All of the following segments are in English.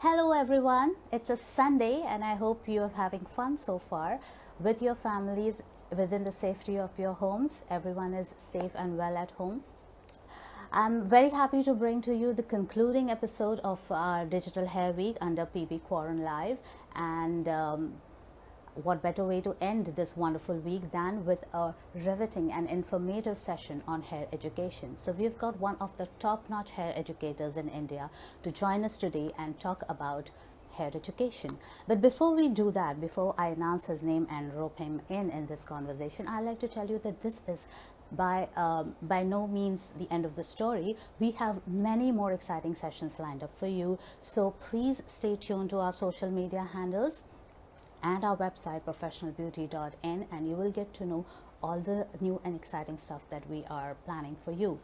Hello everyone, it's a Sunday and I hope you are having fun so far with your families within the safety of your homes. Everyone is safe and well at home. I'm very happy to bring to you the concluding episode of our Digital Hair Week under PB Quarren Live, and what better way to end this wonderful week than with a riveting and informative session on hair education. So we've got one of the top-notch hair educators in India to join us today and talk about hair education. But before we do that, before I announce his name and rope him in this conversation, I'd like to tell you that this is by no means the end of the story. We have many more exciting sessions lined up for you, so please stay tuned to our social media handles and our website professionalbeauty.in, and you will get to know all the new and exciting stuff that we are planning for you.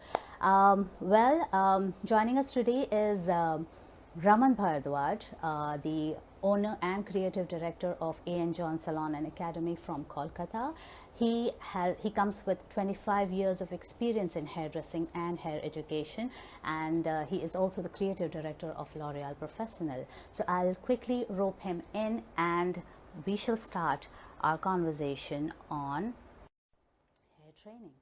Joining us today is Raman Bhardwaj, the owner and creative director of A.N. John Salon and Academy from Kolkata. He comes with 25 years of experience in hairdressing and hair education, and he is also the creative director of L'Oreal Professional. So I'll quickly rope him in and we shall start our conversation on hair training.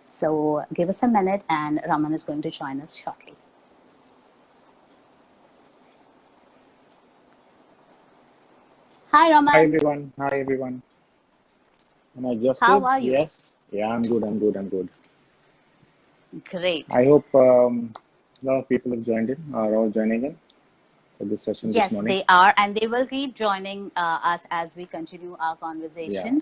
So give us a minute and Raman is going to join us shortly. Hi Raman. Hi everyone. Hi everyone. Am I just How good? are you? Yes. Yeah, I'm good. I'm good. I'm good. Great. I hope a lot of people have joined in, are all joining in for this session this Yes, morning. they are, and they will keep joining us as we continue our Yeah. conversation.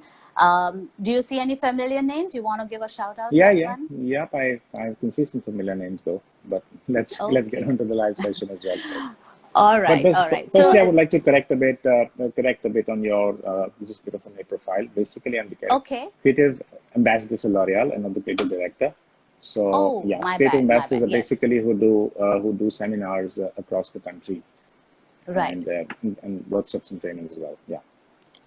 Do you see any familiar names? You want to give a shout out to Yeah, yeah. anyone? Yep. I can see some familiar names though, but let's get Okay. on to the live session as well first. All But right. All right. So, firstly, I would like to correct a bit on your just bit of on my profile. Basically, I'm the okay. creative ambassador for L'Oreal and I'm the creative director. So Oh, yeah, my creative bad. My ambassadors bad. are Yes. basically who do seminars across the country Right. and workshops and trainings as well. Yeah.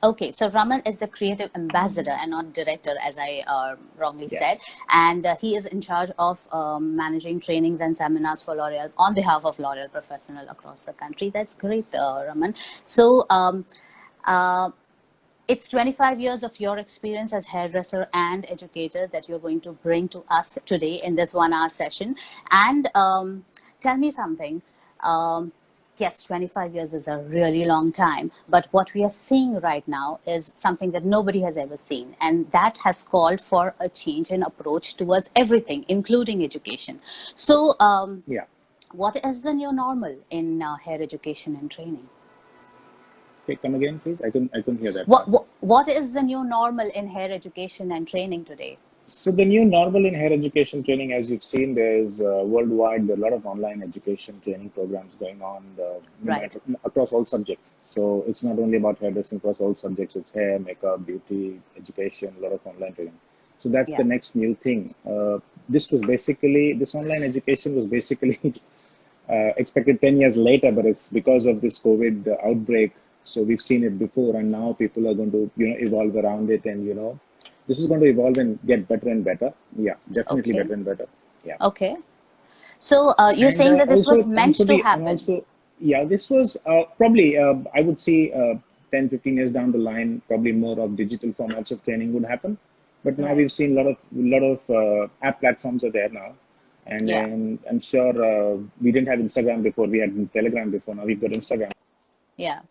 Okay, so Raman is the creative ambassador and not director, as I wrongly said. Yes. And he is in charge of managing trainings and seminars for L'Oreal on behalf of L'Oreal Professional across the country. That's great, Raman. So it's 25 years of your experience as hairdresser and educator that you're going to bring to us today in this 1 hour session. And tell me something. Yes, 25 years is a really long time, but what we are seeing right now is something that nobody has ever seen, and that has called for a change in approach towards everything, including education. So, Yeah. what is the new normal in hair education and training? Okay, come again, please. I couldn't hear that part. What is the new normal in hair education and training today? So the new normal in hair education training, as you've seen, there's worldwide there are a lot of online education training programs going on, no Right. matter, across all subjects. So it's not only about hairdressing across all subjects. It's hair, makeup, beauty, education, a lot of online training. So that's the Yeah. next new thing. This online education was basically expected 10 years later, but it's because of this COVID outbreak. So we've seen it before, and now people are going to, evolve around it, and this is going to evolve and get better and better. Yeah, definitely Okay. better and better. Yeah, Okay. So you're and saying that this was also, meant to and happen. also, yeah, this was probably I would say 10, 15 years down the line, probably more of digital formats of training would happen. But now Right. we've seen a lot of app platforms are there now, and Yeah. then I'm sure we didn't have Instagram before. We had Telegram before. Now we've got Instagram. Yeah.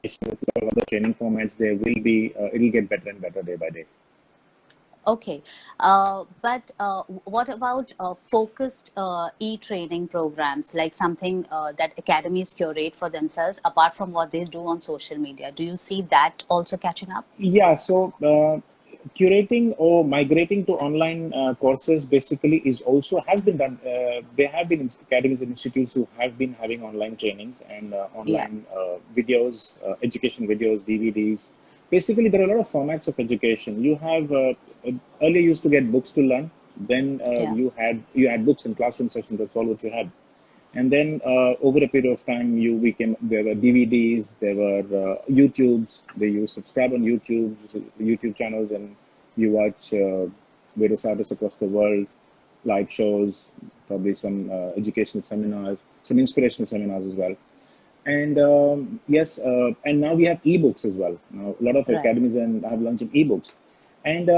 With a lot of other training formats, there will be it'll get better and better day by day. Okay. But what about focused e-training programs, like something that academies curate for themselves, apart from what they do on social media? Do you see that also catching up? Yeah, so curating or migrating to online courses basically is also has been done. There have been academies and institutes who have been having online trainings and Yeah. online videos, education videos, DVDs. Basically, there are a lot of formats of education. You have earlier used to get books to learn. Then Yeah. you had books in classroom sessions. That's all what you had. And then over a period of time, there were DVDs, there were YouTubes. You subscribe on YouTube channels, and you watch various artists across the world. live shows, probably some educational seminars, some inspirational seminars as well. And yes, and now we have ebooks as well. Now, a lot of Right. academies and have launched ebooks. And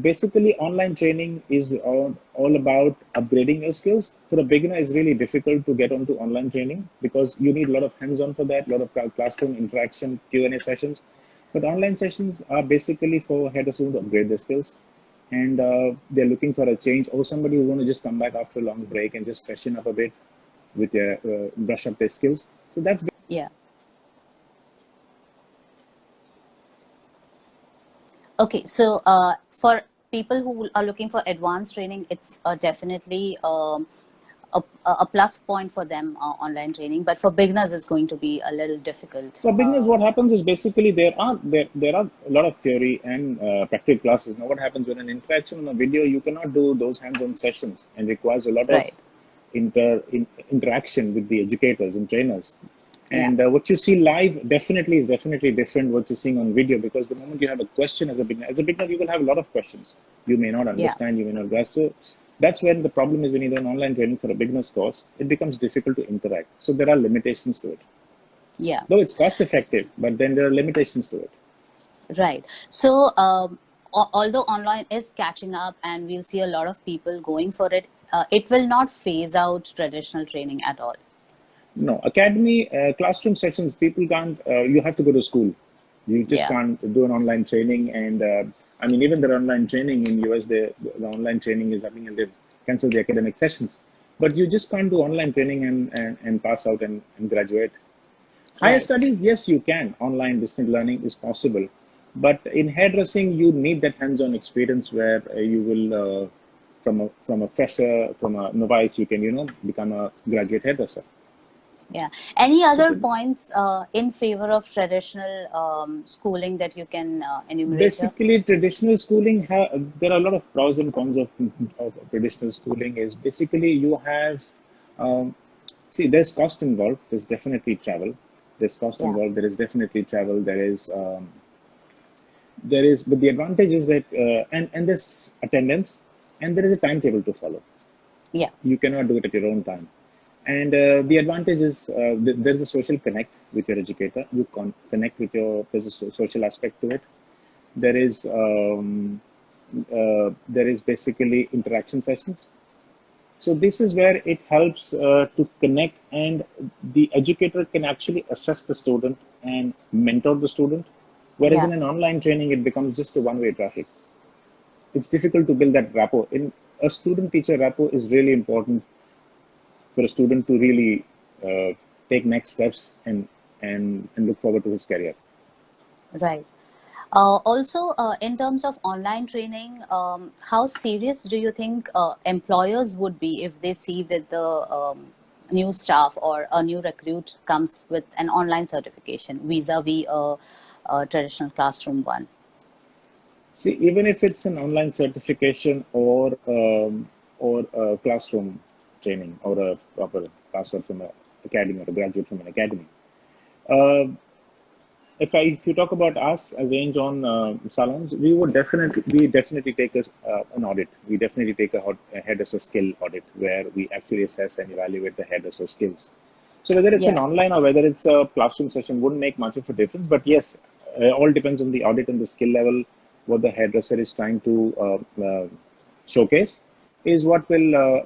basically, online training is all about upgrading your skills. For a beginner, it's really difficult to get onto online training because you need a lot of hands-on for that, a lot of classroom interaction, Q&A sessions. But online sessions are basically for hairdressers to upgrade their skills. And they're looking for a change, or somebody who want to just come back after a long break and just freshen up a bit with their brush up their skills. So that's Yeah. Okay, so for people who are looking for advanced training, it's definitely a plus point for them, online training. But for beginners, it's going to be a little difficult. for beginners. What happens is basically there are a lot of theory and practical classes. Now, what happens when an interaction on a video, you cannot do those hands-on sessions, and requires a lot of Right. interaction with the educators and trainers. Yeah. And what you see live definitely is definitely different what you're seeing on video, because the moment you have a question as a beginner, you will have a lot of questions. You may not Yeah. understand, you may not grasp. So that's when the problem is when you do an online training for a beginner's course, it becomes difficult to interact. So there are limitations to it. Yeah. Though it's cost effective, but then there are limitations to it. Right. So, although online is catching up and we'll see a lot of people going for it, it will not phase out traditional training at all. No, academy classroom sessions, people can't, you have to go to school. You just Yeah. can't do an online training. And I mean, even the online training in US, the online training is happening and they've canceled the academic sessions. But you just can't do online training and pass out and graduate. Higher Right. studies, yes, you can. Online distance learning is possible. But in hairdressing, you need that hands-on experience where you will, from a fresher, from a novice, you can, become a graduate hairdresser. Yeah. Any So other points in favor of traditional schooling that you can enumerate here? basically, traditional schooling, there are a lot of pros and cons of traditional schooling. Is basically you have, um, see, there's cost involved. There's definitely travel. There's cost Yeah. involved. There is definitely travel. There is, but the advantage is that, and there's attendance, and there is a timetable to follow. Yeah. You cannot do it at your own time. And the advantage is there is a social connect with your educator. You connect with there's a social aspect to it. There is basically interaction sessions. So this is where it helps to connect, and the educator can actually assess the student and mentor the student. Whereas Yeah. in an online training, it becomes just a one-way traffic. It's difficult to build that rapport. In a student-teacher rapport is really important for a student to really take next steps and look forward to his career. Right. Also, in terms of online training, how serious do you think employers would be if they see that the new staff or a new recruit comes with an online certification vis-a-vis a traditional classroom one? See, even if it's an online certification or a classroom training or a proper classroom from an academy or a graduate from an academy, uh, if you talk about us as Range on Salons, we definitely take an audit. We definitely take a hairdresser skill audit where we actually assess and evaluate the hairdresser skills. So whether it's an Yeah. online or whether it's a classroom session wouldn't make much of a difference. But yes, all depends on the audit and the skill level. What the hairdresser is trying to showcase is what will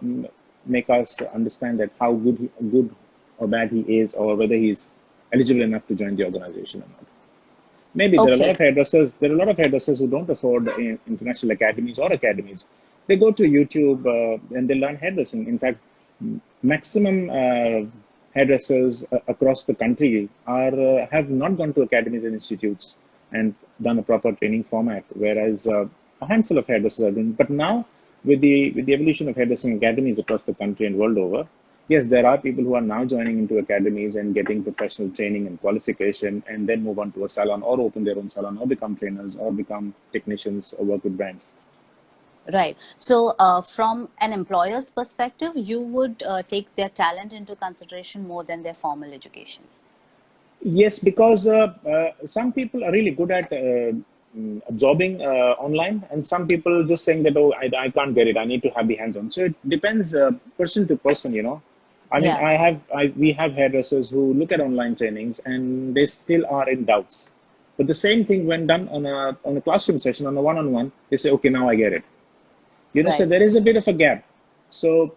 make us understand that how good or bad he is, or whether he's eligible enough to join the organization or not. Maybe there are a lot Okay. of hairdressers. There are a lot of hairdressers who don't afford international academies or academies. They go to YouTube and they learn hairdressing. In fact, maximum hairdressers across the country have not gone to academies and institutes and done a proper training format, whereas a handful of hairdressers are doing. But now, with the evolution of hairdressing academies across the country and world over, yes, there are people who are now joining into academies and getting professional training and qualification, and then move on to a salon or open their own salon or become trainers or become technicians or work with brands. Right. So, from an employer's perspective, you would take their talent into consideration more than their formal education. Yes, because some people are really good at absorbing online, and some people just saying that, oh, I can't get it, I need to have the hands-on. So it depends person to person, you know. I mean, Yeah. we have hairdressers who look at online trainings and they still are in doubts. But the same thing when done on a classroom session, on a one-on-one, they say, okay, now I get it. You know, so Right. there is a bit of a gap. So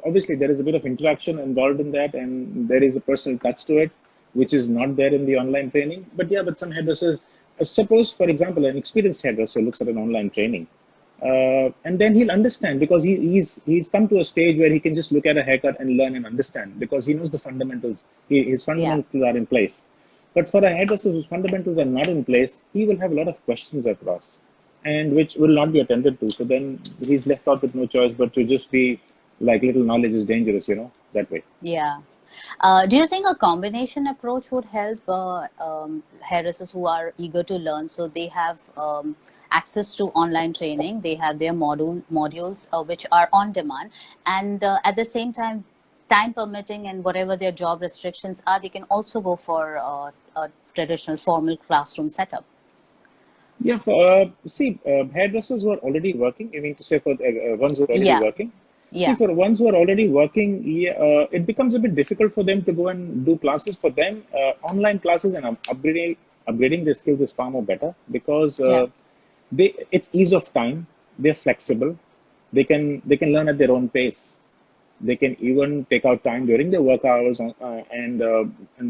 obviously there is a bit of interaction involved in that, and there is a personal touch to it, which is not there in the online training. But yeah, but some hairdressers, suppose for example, an experienced hairdresser looks at an online training, and then he'll understand because he's come to a stage where he can just look at a haircut and learn and understand because he knows the fundamentals. His Yeah. fundamentals are in place. But for a hairdresser whose fundamentals are not in place, he will have a lot of questions across, and which will not be attended to. So then he's left out with no choice but to just be like, little knowledge is dangerous, you know, that way. Yeah. Do you think a combination approach would help hairdressers who are eager to learn? So they have access to online training, they have their modules which are on demand, and at the same time, time permitting and whatever their job restrictions are, they can also go for a traditional formal classroom setup. Yeah, for, hairdressers who are already working, you mean to say for ones who are already Yeah, working? See, yeah, for ones who are already working, yeah, it becomes a bit difficult for them to go and do classes. For them, online classes and upgrading their skills is far more better because yeah, it's ease of time. They're flexible. They can learn at their own pace. They can even take out time during their work hours and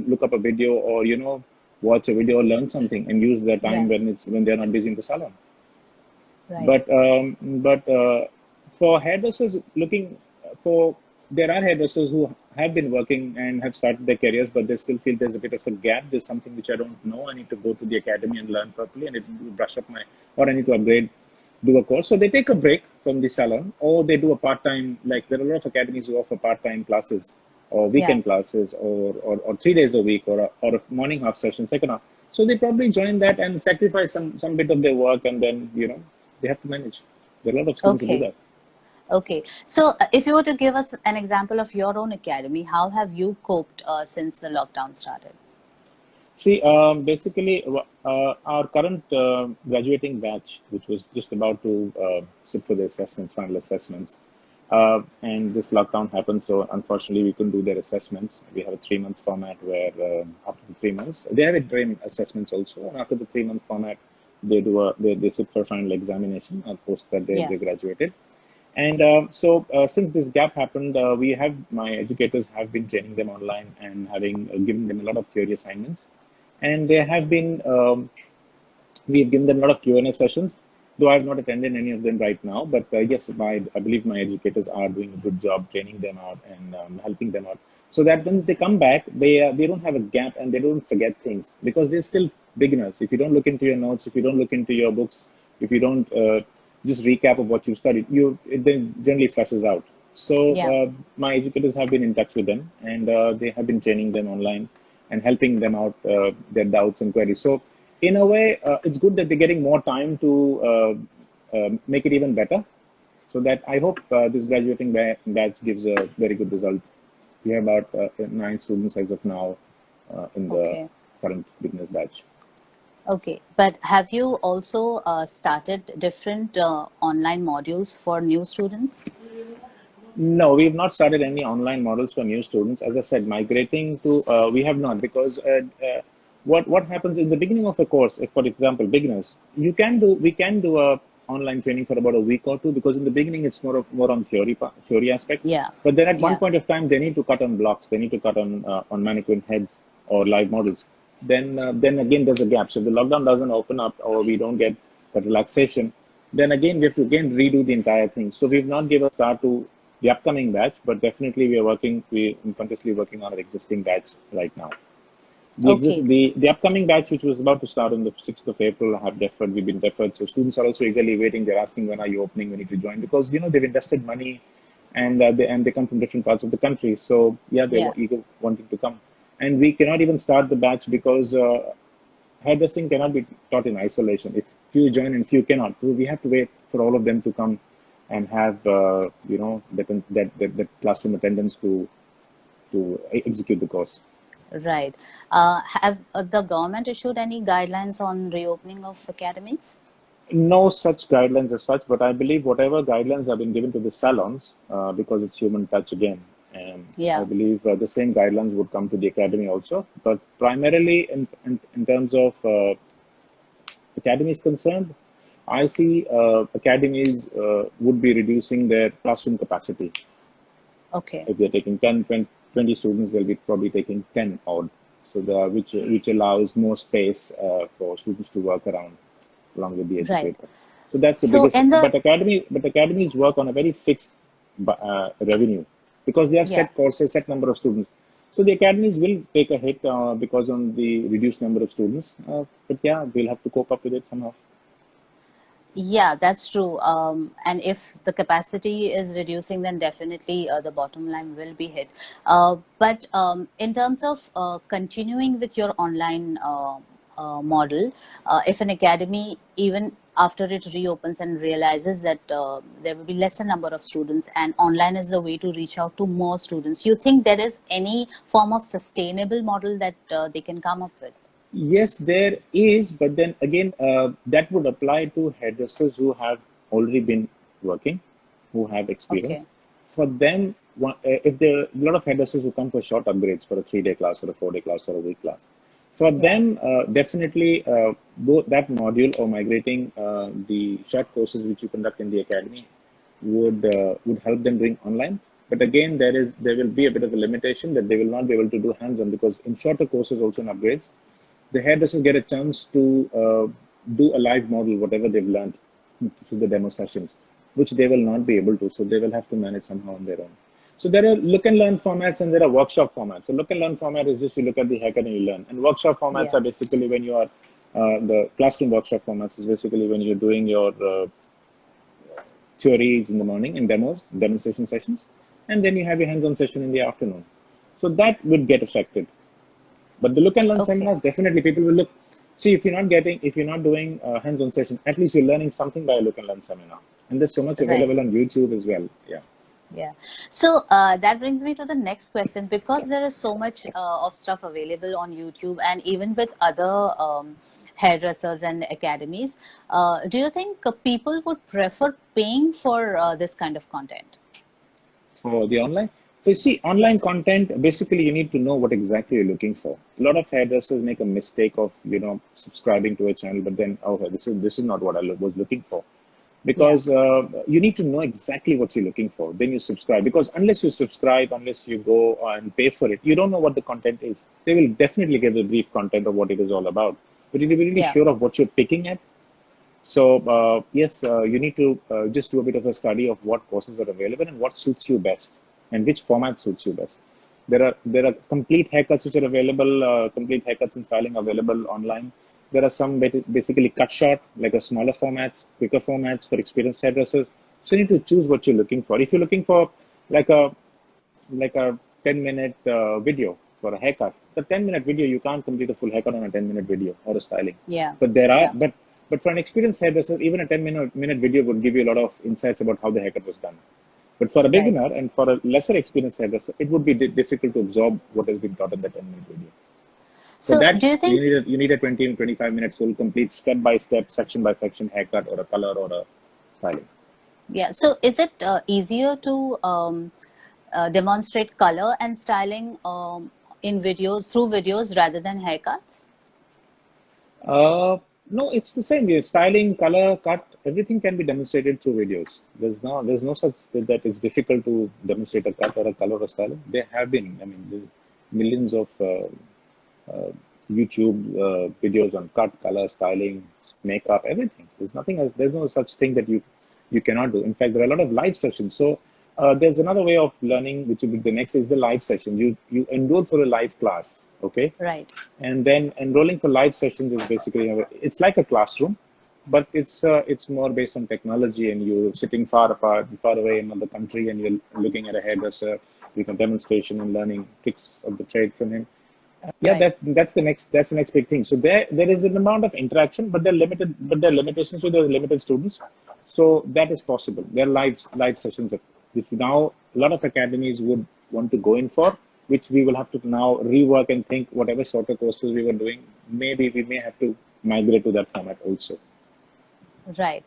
look up a video, or watch a video or learn something and use their yeah, time when they're not busy in the salon. right. But for hairdressers looking for, there are hairdressers who have been working and have started their careers, but they still feel there's a bit of a gap. There's something which I don't know. I need to go to the academy and learn properly, and brush up or I need to upgrade, do a course. So they take a break from the salon, or they do a part-time. Like, there are a lot of academies who offer part-time classes or Yeah. weekend classes, or 3 days a week, or a morning half session, second half. So they probably join that and sacrifice some bit of their work, and then they have to manage. There are a lot of students who do Okay. that. Okay. So, if you were to give us an example of your own academy, how have you coped since the lockdown started? See, basically, our current graduating batch, which was just about to sit for the assessments, final assessments, and this lockdown happened, so unfortunately we couldn't do their assessments. We have a 3 month format where after the 3 months, they have interim assessments also, and after the 3 month format, they sit for final examination, and post that Yeah. they graduated. And since this gap happened, my educators have been training them online and having given them a lot of theory assignments, and they have been we've given them a lot of Q&A sessions. Though I have not attended any of them right now, but yes, I believe my educators are doing a good job training them out and helping them out, so that when they come back, they don't have a gap and they don't forget things, because they're still beginners. If you don't look into your notes, if you don't look into your books, if you don't just recap of what you studied, it then generally flushes out. So Yeah. my educators have been in touch with them, and they have been training them online and helping them out their doubts and queries. So in a way, it's good that they're getting more time to make it even better. So that I hope this graduating batch gives a very good result. We have about 9 students as of now in the Okay. current beginners batch. Okay. But have you also started different online modules for new students? No, we've not started any online models for new students. As I said, migrating to we have not, because what happens in the beginning of a course, if, for example, beginners, we can do a online training for about a week or two, because in the beginning it's more on theory aspect. Yeah. But then at one Yeah. point of time, they need to cut on blocks. They need to cut on mannequin heads or live models. Then again there's a gap. So if the lockdown doesn't open up, or we don't get that relaxation, then again we have to again redo the entire thing. So we've not given a start to the upcoming batch, but definitely we're continuously working on our existing batch right now. Okay. The upcoming batch, which was about to start on the 6th of April, have deferred. We've been deferred. So students are also eagerly waiting. They're asking, when are you opening? We need to join, because they've invested money, and they come from different parts of the country. So yeah, they're Yeah. eager, wanting to come, and we cannot even start the batch because hairdressing cannot be taught in isolation. If few join and few cannot, we have to wait for all of them to come and have that classroom attendance to execute the course. Right. Have the government issued any guidelines on reopening of academies? No such guidelines as such, but I believe whatever guidelines have been given to the salons, because it's human touch again, and I Yeah. believe the same guidelines would come to the academy also. But primarily in terms of academies concerned, I see academies would be reducing their classroom capacity. Okay. If they're taking 10, 20 students, they'll be probably taking 10 odd. So which allows more space for students to work around along with the Right. educator. So that's the So biggest. in the But academies work on a very fixed revenue because they have yeah. set courses, set number of students. So the academies will take a hit because on the reduced number of students. But yeah, we'll have to cope up with it somehow. Yeah, that's true. And if the capacity is reducing, then definitely the bottom line will be hit. But in terms of continuing with your online model, if an academy, even after it reopens and realizes that there will be lesser number of students and online is the way to reach out to more students, you think there is any form of sustainable model that they can come up with? Yes, there is, but then again, that would apply to hairdressers who have already been working, who have Okay. experience. For them, if there are a lot of hairdressers who come for short upgrades for a 3-day class or a 4-day class or a week class, for Yeah. them, definitely, that module or migrating the short courses which you conduct in the academy would help them doing online. But again, there will be a bit of a limitation that they will not be able to do hands-on because in shorter courses also in upgrades the hairdressers get a chance to do a live model, whatever they've learned through the demo sessions, which they will not be able to. So they will have to manage somehow on their own. So there are look and learn formats and there are workshop formats. So look and learn format is just you look at the haircut and you learn. And workshop formats Yeah. are basically when you are the classroom workshop formats is basically when you're doing your theories in the morning and demonstration sessions, and then you have your hands-on session in the afternoon. So that would get affected. But the look and learn Okay. seminars, definitely people will look. See, if you're not doing hands-on session, at least you're learning something by a look and learn seminar. And there's so much Right. available on YouTube as well. Yeah. Yeah. So that brings me to the next question because there is so much of stuff available on YouTube and even with other hairdressers and academies. Do you think people would prefer paying for this kind of content? For the online. So you see, online Yes. content, basically you need to know what exactly you're looking for. A lot of hairdressers make a mistake of, subscribing to a channel, but then, okay, this is not what I was looking for. Yeah. Because you need to know exactly what you're looking for. Then you subscribe. Because unless you subscribe, unless you go and pay for it, you don't know what the content is. They will definitely give the brief content of what it is all about. But you need to be really Yeah. sure of what you're picking at. So yes, you need to just do a bit of a study of what courses are available and what suits you best and which format suits you best. There are complete haircuts which are available, complete haircuts and styling available online. There are some basically cut short, like a smaller formats, quicker formats for experienced hairdressers. So you need to choose what you're looking for. If you're looking for like a 10-minute video for a haircut, the 10-minute video you can't complete a full haircut on a 10-minute video or a styling. Yeah. But there are Yeah. but for an experienced hairdresser, even a 10-minute video would give you a lot of insights about how the haircut was done. But for a Right. beginner and for a lesser experienced hairdresser, it would be difficult to absorb what has been taught in the 10-minute video. For So that, do you think you need a 20 and 25 minutes full, complete step by step, section by section haircut or a color or a styling. yeah. So is it easier to demonstrate color and styling in videos through videos rather than haircuts? No, it's the same. Yeah, styling, color, cut, everything can be demonstrated through videos. There's no such that it's difficult to demonstrate a cut or a color or styling. There have been, I mean, millions of uh, YouTube videos on cut, color, styling, makeup, everything. There's nothing else. There's no such thing that you cannot do. In fact, there are a lot of live sessions. So there's another way of learning, which will be the next is the live session. You enroll for a live class, okay? Right. And then enrolling for live sessions is basically it's like a classroom, but it's more based on technology, and you're sitting far apart, far away in another country, and you're looking at a hairdresser, doing a demonstration and learning tricks of the trade from him. Yeah, Right. that's the next big thing. So there is an amount of interaction, but there are limitations with the limited students. So that is possible. There are live sessions which now a lot of academies would want to go in for, which we will have to now rework and think whatever shorter courses we were doing, maybe we may have to migrate to that format also. Right.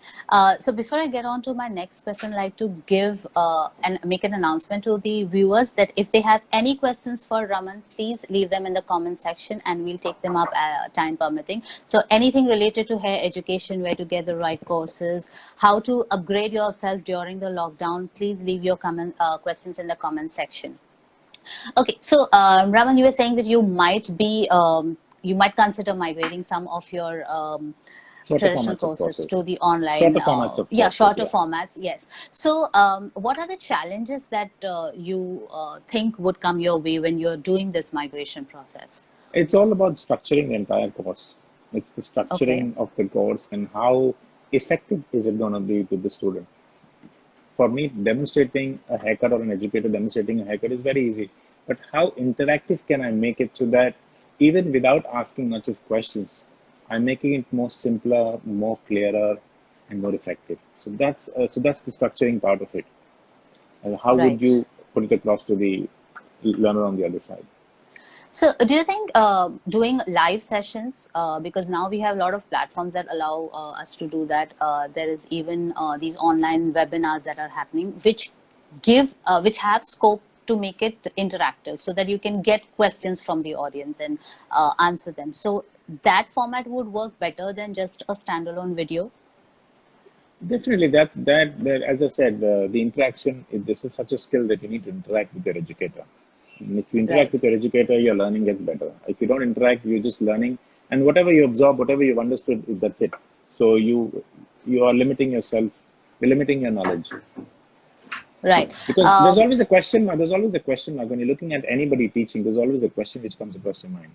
So before I get on to my next question, I'd like to give and make an announcement to the viewers that if they have any questions for Raman, please leave them in the comment section and we'll take them up time permitting. So anything related to hair education, where to get the right courses, how to upgrade yourself during the lockdown, please leave your questions in the comment section. Okay, so Raman, you were saying that you might consider migrating some of your Shorter traditional formats of courses courses. to the online, Shorter formats of yeah, courses, shorter yeah. formats, yes. So what are the challenges that you think would come your way when you're doing this migration process? It's all about structuring the entire course. It's the Okay, structuring of the course and how effective is it going to be to the student. For me, demonstrating a haircut or an educator demonstrating a haircut is very easy. But how interactive can I make it so that even without asking much of questions, I'm making it more simpler, more clearer, and more effective. So that's the structuring part of it. And how right. would you put it across to the learner on the other side? So, do you think doing live sessions, because now we have a lot of platforms that allow us to do that. There is even these online webinars that are happening, which have scope to make it interactive, so that you can get questions from the audience and answer them. So that format would work better than just a standalone video. Definitely, that as I said, the interaction. This is such a skill that you need to interact with your educator. And if you interact Right. with your educator, your learning gets better. If you don't interact, you're just learning, and whatever you absorb, whatever you've understood, that's it. So you are limiting yourself, you're limiting your knowledge. Right. Because there's always a question mark. There's always a question mark when you're looking at anybody teaching. There's always a question which comes across your mind,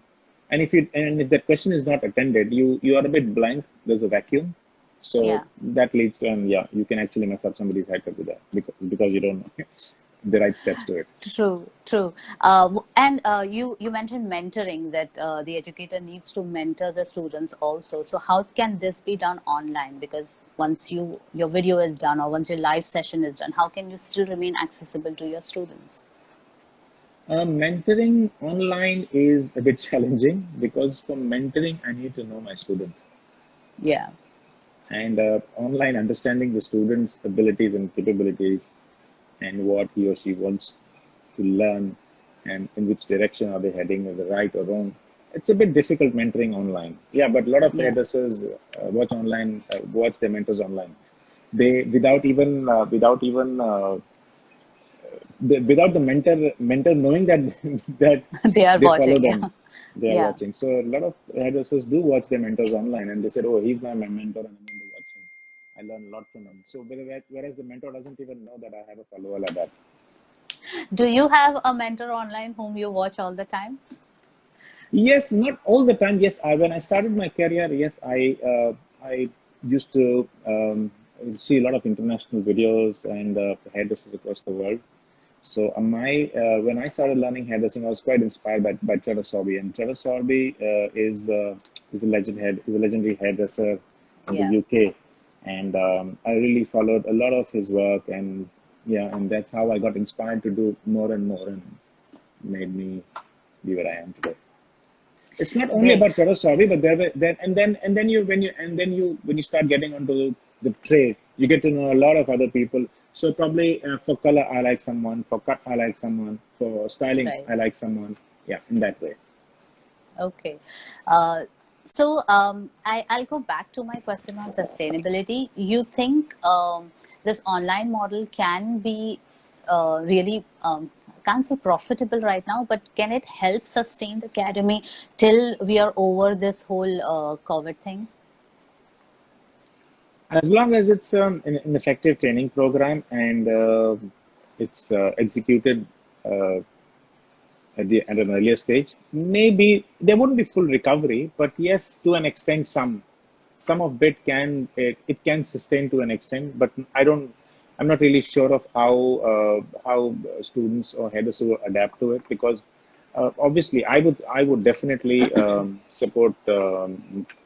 and if that question is not attended, you are a bit blank. There's a vacuum, so Yeah. that leads to, and yeah, you can actually mess up somebody's haircut with that because you don't know the right steps to it. True, true. And you mentioned mentoring, that the educator needs to mentor the students also. So how can this be done online? Because once your video is done, or once your live session is done, how can you still remain accessible to your students? Mentoring online is a bit challenging because for mentoring, I need to know my student. Yeah. And online, understanding the student's abilities and capabilities and what he or she wants to learn and in which direction are they heading, is it right or wrong. It's a bit difficult mentoring online. Yeah, but a lot of Yeah. hairdressers watch their mentors online. They without the mentor knowing that that They are they follow watching. them, Yeah. they are Yeah. watching. So a lot of hairdressers do watch their mentors online, and they said, "Oh, he's my mentor, and I'm going to watch him. I learn a lot from him." So whereas the mentor doesn't even know that I have a follower like that. Do you have a mentor online whom you watch all the time? Yes, not all the time. Yes, when I started my career, yes, I used to see a lot of international videos and hairdressers across the world. So my when I started learning hairdressing, I was quite inspired by Trevor Sorby, and Trevor Sorby is a legendary hairdresser in the Yeah. UK, and I really followed a lot of his work, and yeah, and that's how I got inspired to do more and more, and made me be where I am today. It's not only Great. about Trevor Sorby, but then you when you start getting onto the trade, you get to know a lot of other people. So probably for color, I like someone. For cut, I like someone. For styling, Right. I like someone. Yeah, in that way. Okay. So I'll go back to my question on sustainability. You think this online model can be really, I can't say profitable right now, but can it help sustain the academy till we are over this whole COVID thing? As long as it's an effective training program and it's executed uh, at an earlier stage, maybe there wouldn't be full recovery, but yes, to an extent, some of it can sustain to an extent, but I'm not really sure of how students or hairdressers will adapt to it because obviously I would definitely support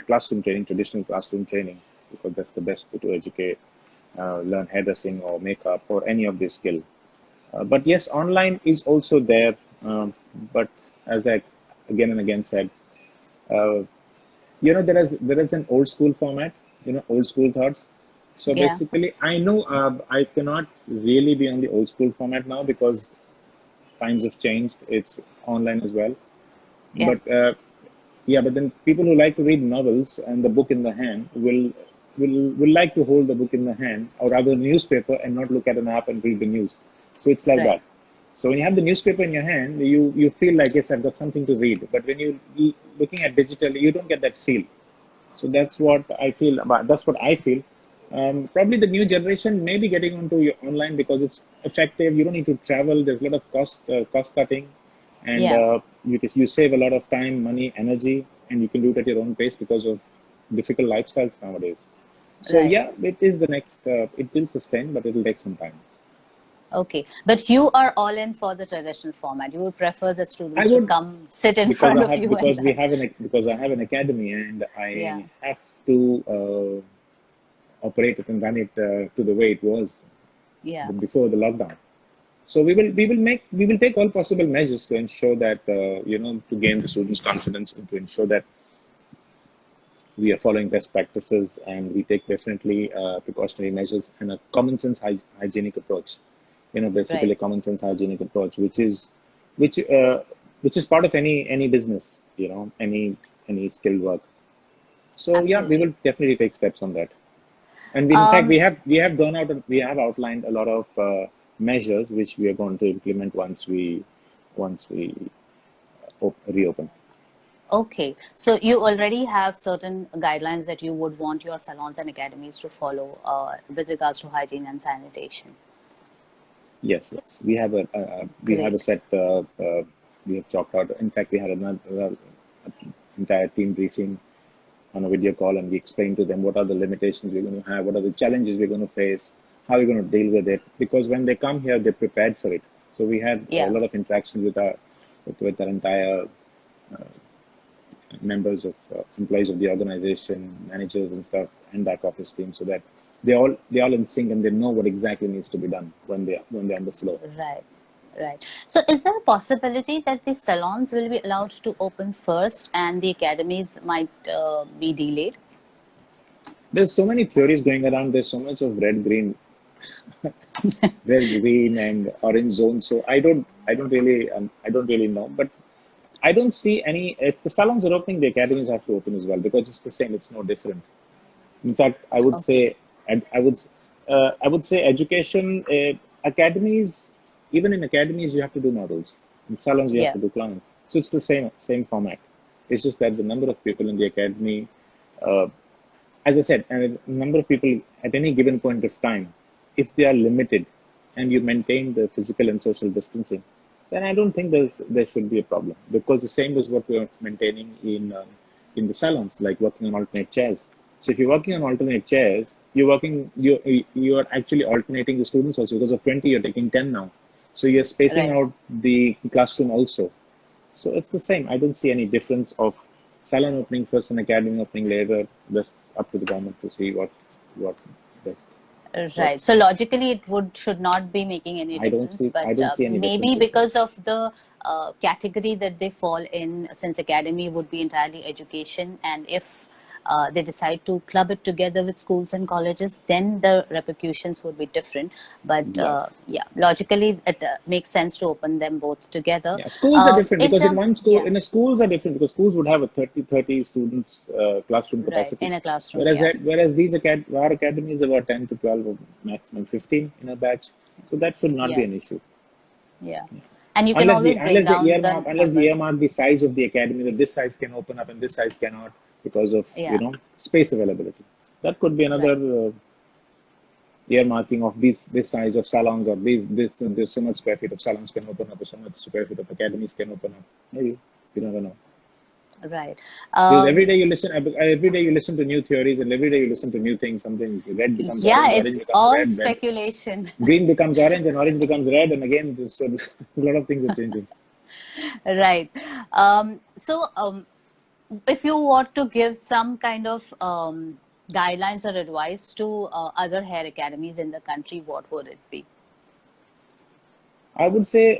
classroom training, traditional classroom training, because that's the best way to educate, learn hairdressing or makeup or any of this skill. But yes, online is also there. But as I again and again said, uh, there is an old school format, old school thoughts. So Yeah. basically, I know I cannot really be on the old school format now because times have changed. It's online as well. Yeah. But yeah, but then people who like to read novels and the book in the hand will like to hold the book in the hand, or rather a newspaper, and not look at an app and read the news. So it's like Right. that. So when you have the newspaper in your hand, you feel like, yes, I've got something to read. But when you looking at digitally, you don't get that feel. So that's what I feel about. That's what I feel. Probably the new generation may be getting onto your online because it's effective. You don't need to travel. There's a lot of cost cutting, and Yeah. you save a lot of time, money, energy, and you can do it at your own pace because of difficult lifestyles nowadays. So Right. yeah, it is the next. It will sustain, but it will take some time. Okay. But you are all in for the traditional format. You would prefer the I students to would come sit in front of you and learn. because I have an academy and Yeah. I have to operate it and run it to the way it was Yeah. before the lockdown. So we will take all possible measures to ensure that to gain the students' confidence and to ensure that we are following best practices and we take definitely precautionary measures and a common sense hygienic approach. Basically Right. a common sense hygienic approach, which uh, which is part of any business, any skilled work. So yeah, we Absolutely. will definitely take steps on that. And in fact, Um, we have outlined a lot of measures which we are going to implement once we reopen. okay. So you already have certain guidelines that you would want your salons and academies to follow with regards to hygiene and sanitation. Yes, yes, we have a Great. set. We have chalked out. In fact, we had another entire team briefing on a video call, and we explained to them what are the limitations we're going to have, what are the challenges we're going to face, how we're going to deal with it. Because when they come here, they're prepared for it. So we had a Yeah. lot of interactions with our entire members of employees of the organization, managers and stuff, and back office team, so that they all in sync and they know what exactly needs to be done when they're on the floor. Right. Right. So is there a possibility that the salons will be allowed to open first and the academies might be delayed? There's so many theories going around. There's so much of red, green, and orange zones. So I don't really know. But I don't see any. If the salons are opening, the academies have to open as well because it's the same. It's no different. In fact, Okay. I would say education academies. Even in academies, you have to do models. In salons, you have Yeah. to do clients. So it's the same format. It's just that the number of people in the academy, uh, as I said, a number of people at any given point of time, if they are limited and you maintain the physical and social distancing, then I don't think there should be a problem because the same is what we are maintaining in the salons, like working on alternate chairs. So if you're working on alternate chairs, you are actually alternating the students also because of 20, you're taking 10 now. So you're spacing Right. out the classroom also. So it's the same. I don't see any difference of salon opening first and academy opening later. That's up to the government to see what best Right. works. So logically, it would should not be making any difference, I but don't see any maybe differences. because of the category that they fall in, since academy would be entirely education, and if they decide to club it together with schools and colleges, then the repercussions would be different. But Yes. yeah, logically, it makes sense to open them both together. Yeah, schools are different In because term, yeah, in a schools are different because schools would have a 30 students classroom right, capacity. in a classroom, yeah, Whereas our academy is about 10 to 12 or maximum 15 in a batch. So that should not be yeah, an issue. yeah, and you can always bring down the Unless they numbers. earmark the size of the academy that this size can open up and this size cannot because of Yeah, space availability. That could be another right. earmarking of this size of salons or this there's so much square feet of salons can open up or so much square feet of academies can open up. Maybe you never know. Right. Because Um, every day you listen to new theories and every day you listen to new things. Something red becomes yeah, orange it's becomes all red, speculation. green becomes and orange becomes red, and again, so a lot of things are changing. Right. So, if you want to give some kind of guidelines or advice to other hair academies in the country, what would it be? I would say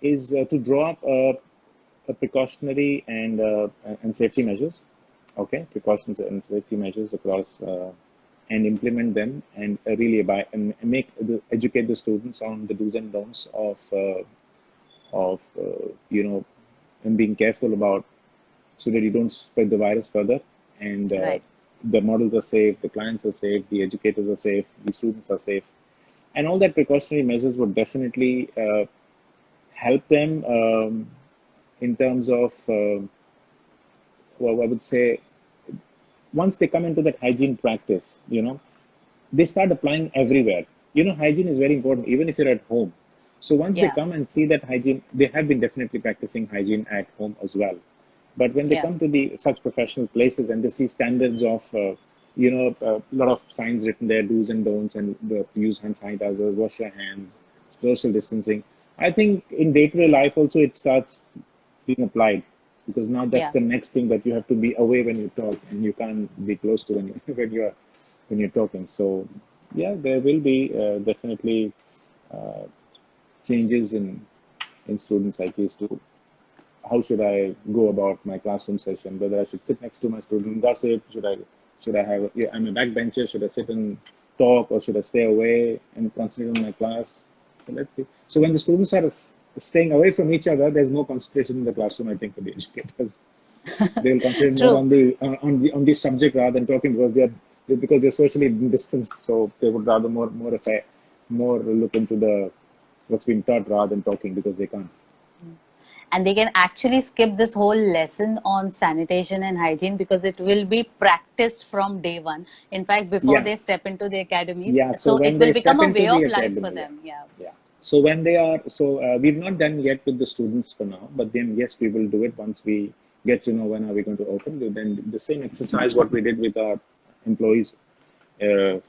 to draw up a precautionary and safety measures. Okay, precautions and safety measures across and implement them and really educate the students on the do's and don'ts of and being careful about so that you don't spread the virus further and Right. the models are safe, the clients are safe, the educators are safe, the students are safe, and all that precautionary measures would definitely help them in terms of well, I would say once they come into that hygiene practice, they start applying everywhere. Hygiene is very important, even if you're at home. So once they Yeah. come and see that hygiene, they have been definitely practicing hygiene at home as well. But when they Yeah. come to the such professional places and they see standards of, a lot of signs written there, do's and don'ts, and use hand sanitizers, wash your hands, social distancing. I think in day-to-day life also it starts being applied because now that's Yeah. the next thing that you have to be away when you talk and you can't be close to when you when you're talking. So yeah, there will be definitely uh, changes in students like used to how should I go about my classroom session, whether I should sit next to my student and gossip, I'm a backbencher, should I sit and talk or should I stay away and concentrate on my class? So let's see. So when the students are staying away from each other, there's more concentration in the classroom, I think, for the educators. They'll concentrate more True. on the subject rather than talking because they're socially distanced, so they would rather more look into the what's being taught rather than talking because they can't. And they can actually skip this whole lesson on sanitation and hygiene because it will be practiced from day one. In fact, before Yeah. they step into the academies, Yeah, so so it when will they become step a into way the of life for academy, them. Yeah. yeah. So when they are, so we've not done yet with the students for now, but then yes, we will do it once we get to know when are we going to open. Then the same exercise what we did with our employees who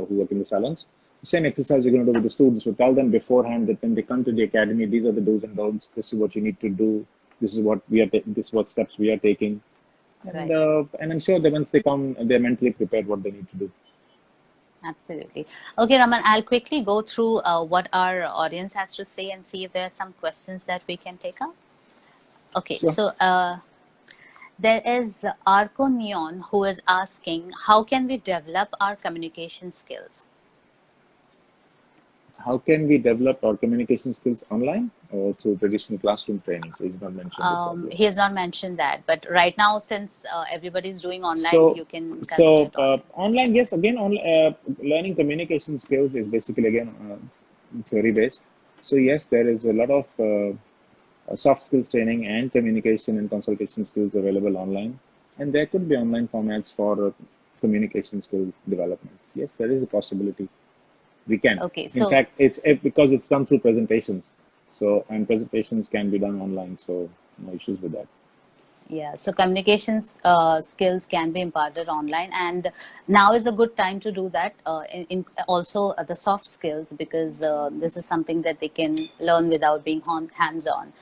work in the salons. The same exercise we're going to do with the students. So tell them beforehand that when they come to the academy, these are the do's and don'ts. This is what you need to do. This is what this is what steps we are taking, Right. and I'm sure that once they come, they're mentally prepared what they need to do. Absolutely. Okay, Raman, I'll quickly go through what our audience has to say and see if there are some questions that we can take up. Okay, Sure. so there is Arco Neon who is asking, how can we develop our communication skills? How can we develop our communication skills online or through traditional classroom trainings? It's not mentioned it properly. He has not mentioned that, but right now, since everybody's doing online, So, you can consider so it online. online, yes, again, learning communication skills is basically again theory based. So yes, there is a lot of soft skills training and communication and consultation skills available online, and there could be online formats for communication skill development. Yes, there is a possibility. We can. Okay, In so fact, it's because it's done through presentations. So, and presentations can be done online. So, no issues with that. yeah, so communications skills can be imparted online, and now is a good time to do that. In also the soft skills because this is something that they can learn without being hands-on.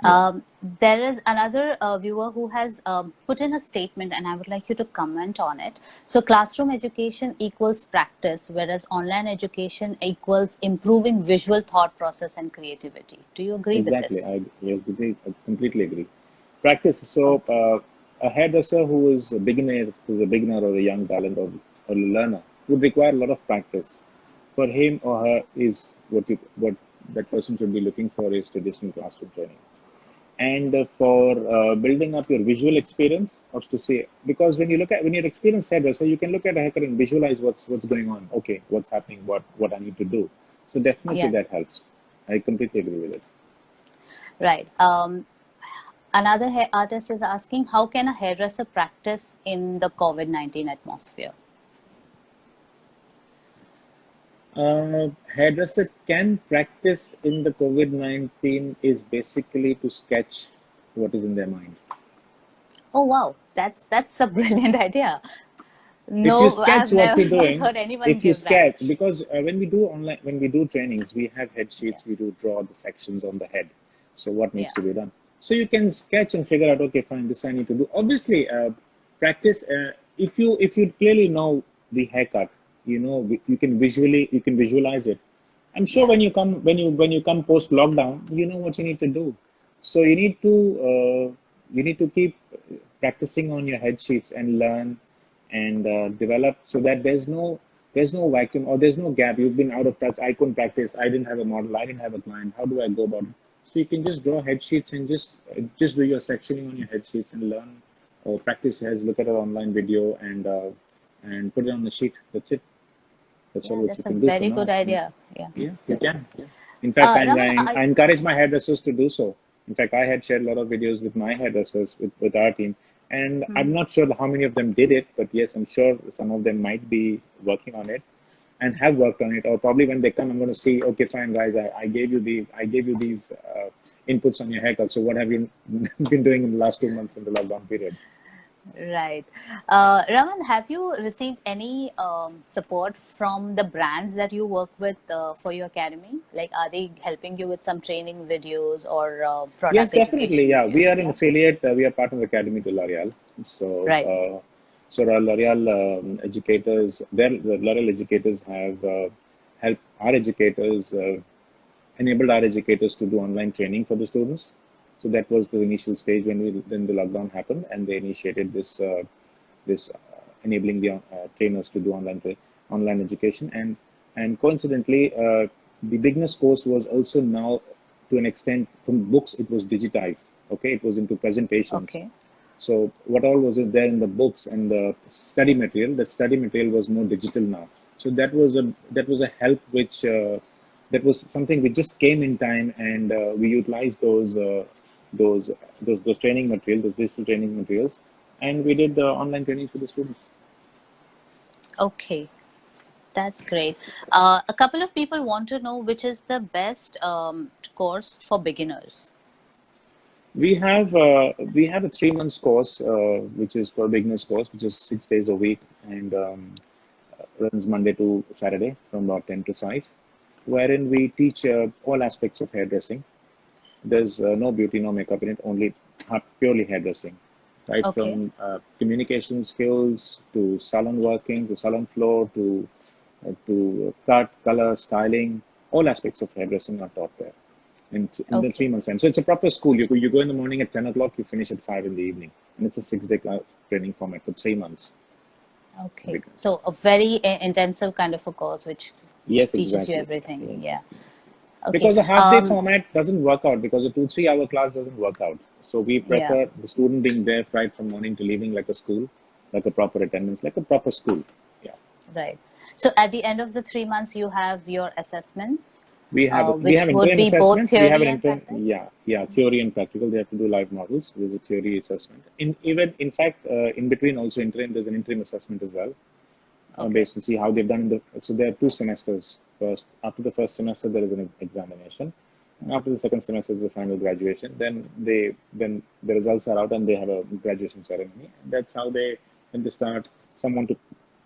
Yeah, There is another viewer who has put in a statement, and I would like you to comment on it. So, classroom education equals practice, whereas online education equals improving visual thought process and creativity. Do you agree with exactly. this? I completely agree. Practice. So, Okay. a hairdresser who's a beginner or a young talent or a learner, would require a lot of practice. For him or her, is what that person should be looking for is traditional classroom training. And for building up your visual experience or to see because when you're experienced hairdresser you can look at a haircut and visualize what's going on, okay, what's happening, what I need to do. So definitely Yeah. that helps. I completely agree with it. Right. Another artist is asking, how can a hairdresser practice in the COVID-19 atmosphere? Hairdresser can practice in the COVID-19 is basically to sketch what is in their mind. Oh wow, that's a brilliant idea. If you No, sketch I've what's he never not doing, heard anyone if you give that. sketch, because when we do trainings, we have head Yeah, sheets, we do draw the sections on the head. So what needs yeah, to be done? So you can sketch and figure out, okay, fine, this I need to do. Obviously, practice. If you clearly know the haircut, you can visualize it. I'm sure Yeah. when you come post lockdown, you know what you need to do. So you need to keep practicing on your head sheets and learn and develop so that there's no vacuum or there's no gap. You've been out of touch. I couldn't practice. I didn't have a model. I didn't have a client. How do I go about it? So you can just draw head sheets and just do your sectioning on your head sheets and learn or practice heads. Look at an online video and put it on the sheet. That's it. That's all Yeah, what you that's a can do for very good now. idea. Yeah. Yeah, you can. Yeah. In fact, Raman, I encourage my hairdressers to do so. In fact, I had shared a lot of videos with my hairdressers with our team, and I'm not sure how many of them did it, but yes, I'm sure some of them might be working on it and have worked on it. Or probably when they come, I'm going to see. Okay, fine, guys, I gave you these inputs on your haircut. So what have you been doing in the last 2 months in the lockdown period? right. Raman, have you received any support from the brands that you work with for your academy? Like, are they helping you with some training videos or Yes, product definitely. education Yeah, we videos? are an Yeah. affiliate. We are part of the academy to L'Oreal. So, Right. our L'Oreal educators, the L'Oreal educators have helped our educators, enabled our educators to do online training for the students. So that was the initial stage when the lockdown happened, and they initiated this enabling the trainers to do online education. And coincidentally, the beginners course was also now to an extent from books it was digitized. Okay, it was into presentations. Okay. So what all was there in the books and the study material? That study material was more digital now. So that was a help which that was something which just came in time, and we utilized those those training materials, those digital training materials, and we did the online training for the students. Okay. That's great. A couple of people want to know which is the best course for beginners. We have a 3 months course, which is for beginners course, which is 6 days a week, and runs Monday to Saturday from about 10 to 5, wherein we teach all aspects of hairdressing. There's no beauty, no makeup in it, only purely hairdressing, right Okay. from communication skills to salon working, to salon floor, to cut, color, styling. All aspects of hairdressing are taught there in the Okay. 3 months time. So it's a proper school. You go in the morning at 10 o'clock, you finish at 5 in the evening, and it's a 6 day class training format for 3 months. Okay. So a very intensive kind of a course which Yes, teaches you exactly. everything. Yeah. Yeah. Okay. Because the half day format doesn't work out, because the 2 3 hour class doesn't work out. So we Yeah. prefer the student being there right from morning to leaving, like a school, like a proper attendance, like a proper school. Yeah. Right. So at the end of the 3 months, you have your assessments, We have which would intern be both assessments. We have theory an and intern, practice. theory and practical. They have to do live models. There's a theory assessment. In fact, in between also interim, there's an interim assessment as well, Okay. based to see how they've done in the. So there are 2 semesters. First, after the first semester, there is an examination, and after the second semester is the final graduation. Then the results are out, and they have a graduation ceremony. And that's how when they start. Someone to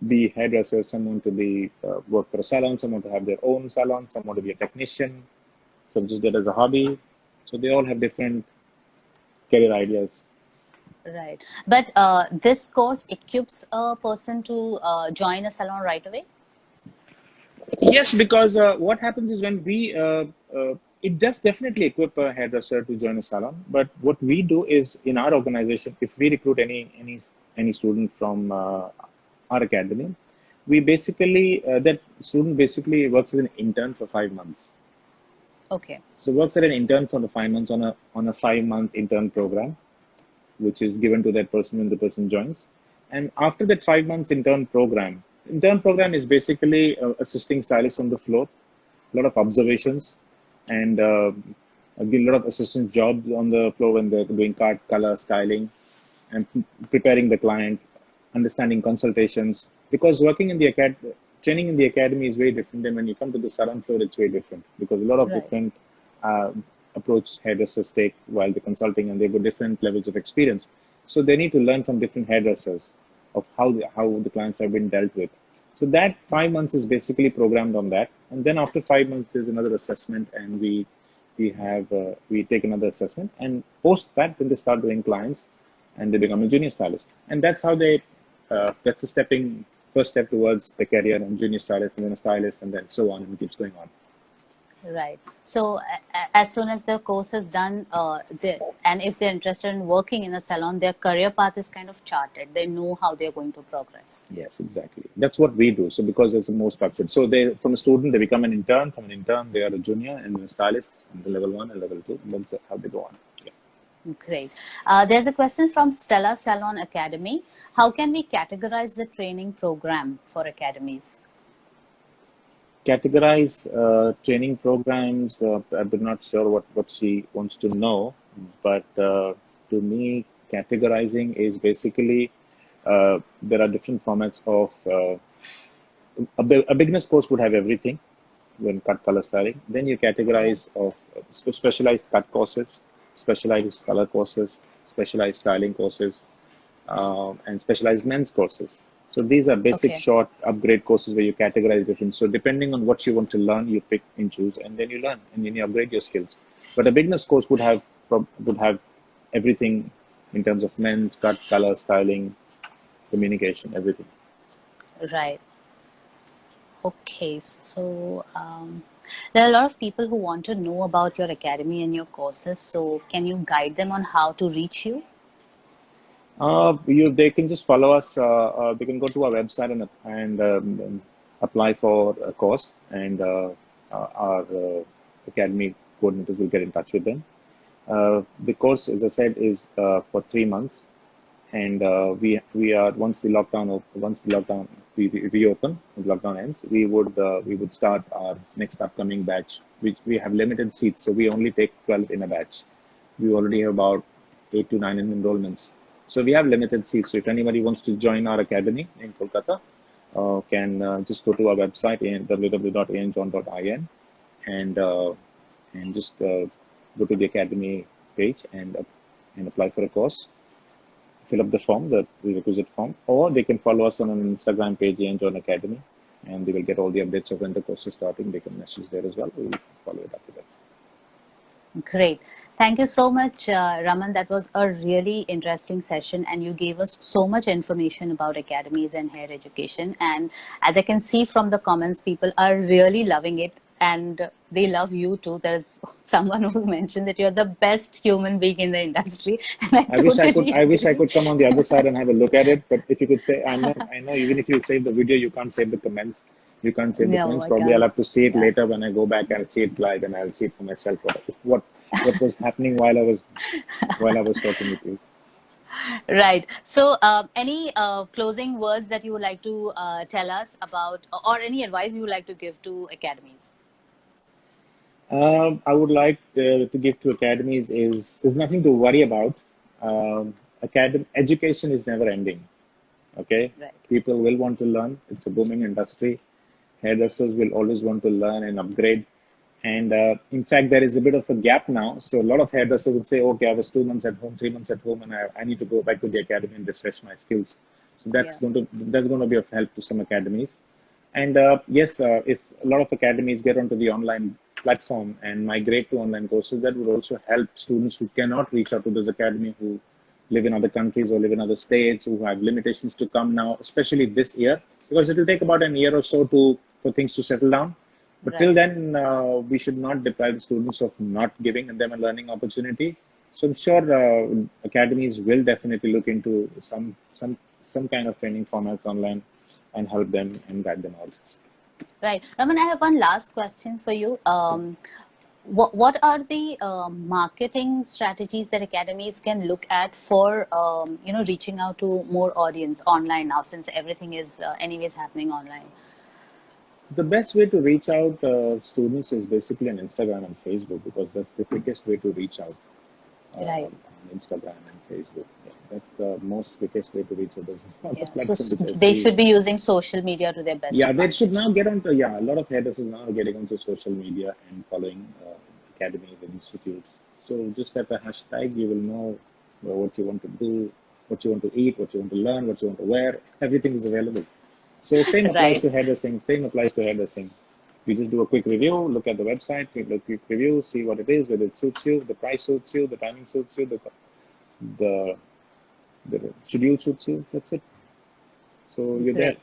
be hairdressers, someone to be work for a salon, someone to have their own salon, someone to be a technician, some just did as a hobby. So they all have different career ideas. Right. But this course equips a person to join a salon right away. Yes, because what happens is when it does definitely equip a hairdresser to join a salon. But what we do is in our organization, if we recruit any student from our academy, we basically that student basically works as an intern for 5 months. Okay. So works as an intern for the 5 months on a 5 month intern program, which is given to that person when the person joins. And after that 5 months intern program is basically assisting stylists on the floor, a lot of observations, and a lot of assistant jobs on the floor when they're doing cut, color, styling, and preparing the client, understanding consultations. Because training in the academy is very different than when you come to the salon floor. It's very different because a lot of Right. different uh, approach hairdressers take while they're consulting, and they've got different levels of experience. So they need to learn from different hairdressers of how the clients have been dealt with. So that 5 months is basically programmed on that, and then after 5 months, there's another assessment, and we take another assessment, and post that, then they start doing clients, and they become a junior stylist, and that's how that's the first step towards the career and junior stylist, and then a stylist, and then so on, and it keeps going on. Right. So as soon as the course is done, and if they're interested in working in a salon, their career path is kind of charted. They know how they're going to progress. Yes, exactly. That's what we do. So because it's more structured. So they, from a student, they become an intern. From an intern, they are a junior and a stylist until level 1 and level 2. That's how they go on. Yeah. Great. There's a question from Stella Salon Academy. How can we categorize the training program for academies? Categorize training programs. I'm not sure what she wants to know, but to me, categorizing is basically there are different formats of a beginner's course would have everything when cut color styling. Then you Yeah. categorize of specialized cut courses, specialized color courses, specialized styling courses, and specialized men's courses. So these are basic Okay. short upgrade courses where you categorize different. So depending on what you want to learn, you pick and choose, and then you learn, and then you upgrade your skills. But a beginner's course would have everything in terms of men's cut, color, styling, communication, everything. Right. Okay. So there are a lot of people who want to know about your academy and your courses. So can you guide them on how to reach you? They can just follow us. They can go to our website and apply for a course, and our academy coordinators will get in touch with them. The course, as I said, is for 3 months, and we are once the lockdown we reopen, the lockdown ends, we would start our next upcoming batch. We have limited seats, so we only take 12 in a batch. We already have about 8 to 9 enrollments. So we have limited seats. So if anybody wants to join our academy in Kolkata, can just go to our website www.anjohn.in and just go to the academy page and apply for a course. Fill up the form, the prerequisite form, or they can follow us on an Instagram page, Anjohn Academy, and they will get all the updates of when the course is starting. They can message there as well. We will follow it up with them. Great. Thank you so much, Raman. That was a really interesting session, and you gave us so much information about academies and higher education. And as I can see from the comments, people are really loving it, and they love you too. There's someone who mentioned that you're the best human being in the industry, and I totally I wish I agree. could come on the other side and have a look at it. But if you could say, I know, even if you save the video, you can't save the comments. You can't save the No, comments. I Probably I'll can't. have to see it Yeah. later when I go back and see it live, and I'll see it for myself. What was happening while I was talking with you. Right. So, any closing words that you would like to tell us about, or any advice you would like to give to academies? I would like to give to academies is there's nothing to worry about. Education is never ending. Okay, Right. people will want to learn. It's a booming industry. Hairdressers will always want to learn and upgrade. And in fact, there is a bit of a gap now. So a lot of hairdressers would say, okay, I was 2 months at home, 3 months at home, and I need to go back to the academy and refresh my skills. So Yeah. that's going to be of help to some academies. And yes, if a lot of academies get onto the online platform and migrate to online courses, that would also help students who cannot reach out to those academies, who live in other countries or live in other states, who have limitations to come now, especially this year, because it will take about an year or so for things to settle down. But till Right. then, we should not deprive the students of not giving them a learning opportunity. So I'm sure academies will definitely look into some kind of training formats online and help them and guide them out. Right. Raman, I have one last question for you. What are the marketing strategies that academies can look at for reaching out to more audience online now, since everything is anyways happening online? The best way to reach out students is basically on Instagram and Facebook, because that's the quickest way to reach out Right. on Instagram and Facebook. Yeah, that's the most quickest way to reach out. There's another Yeah. So platform which I they see. should be using social media to their best Yeah, they should advantage. now get onto. Yeah, a lot of hairdressers now are getting onto social media and following academies and institutes. So just at the hashtag, you will know what you want to do, what you want to eat, what you want to learn, what you want to wear. Everything is available. So same applies Right. to hairdressing. Same applies to hairdressing. We just do a quick review, look at the website, quick review, see what it is, whether it suits you, the price suits you, the timing suits you, the the schedule suits you. That's it. So you're there. Great.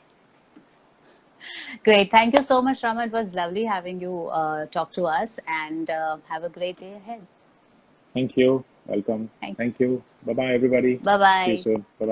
Great. Thank you so much, Rama. It was lovely having you talk to us, and have a great day ahead. Thank you. Welcome. Thank Thank you. Bye bye, everybody. Bye See you bye. soon. Bye bye.